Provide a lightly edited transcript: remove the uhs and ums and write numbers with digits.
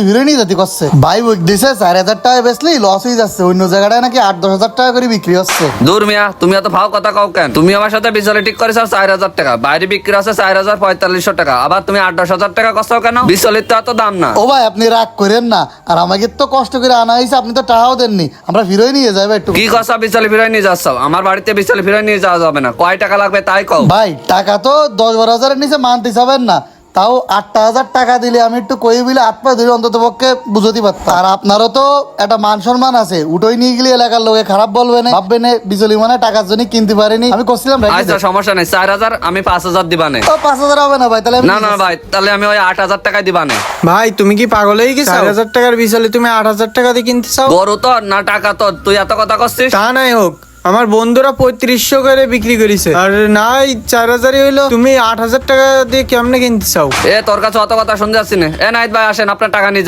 হিরোইনই জাতি করছে ভাই বুক দিছে 4,000 টাকা বেচলি লস হয়ে যাচ্ছে, অন্য জায়গাটায় নাকি 8-10,000 টাকা করে বিক্রি হচ্ছে। দূর মিয়া, তুমি এত ভাও কথা কও কেন? তুমি আমার সাথে বিচলে ঠিক করেছো 4,000 টাকা, বাইরে বিক্রি আছে 4,045 টাকা, আবার তুমি 8-10,000 টাকা কষ্টাও কেন? বিচলির তো এত দাম না। ও ভাই আপনি রাগ করেন না, আর আমাকে তো কষ্ট করে আনা হয়েছে, আপনি তো টাকাও দেননি, আমরা ফিরোই নিয়ে যাবো একটু। কি কষা বিচলে ফিরাই নিয়ে যাচ্ছ? আমার বাড়িতে বিচলে ফিরাই নিয়ে যাওয়া যাবে না। কয় টাকা লাগবে তাই কও। ভাই টাকা তো 10-12 হাজারের নিচে মানতে যাবেন না, তাও 8,000 টাকা দিলে আমি একটু কই বিলে 8 পা দিলে অন্তত পক্ষে বুঝতে পারতাম। আর আপনারও তো একটা মান সম্মান আছে, উঠোই নিয়ে গেলে এলাকার লোকে খারাপ বলবে না, ভাববে না বিজলি মানে টাকার জন্য কিনতে পারিনি। আমি করছিলাম আচ্ছা সমস্যা নেই, 4,000 আমি 5,000 দিবানে। 5,000 হবে না ভাই, তাহলে না না ভাই, তাহলে আমি ওই 8,000 টাকা দিবানে। ভাই তুমি কি পাগল হয়ে গেছো? 4,000 টাকার বিশালে তুমি 8,000 টাকা দিয়ে কিনতে চাও? গরু তো না টাকা তো, তুই এত কথা করছিস। তা নাই হোক, আমার বন্ধুরা 3500 করে বিক্রি করেছে, আর নাই 4,000 হইলো, তুমি 8,000 টাকা দিয়ে কেমনে কিনতে চাও? তোর কাছে অত কথা শুনতে যাচ্ছি না। নাইত ভাই আসেন, আপনার টাকা নিয়ে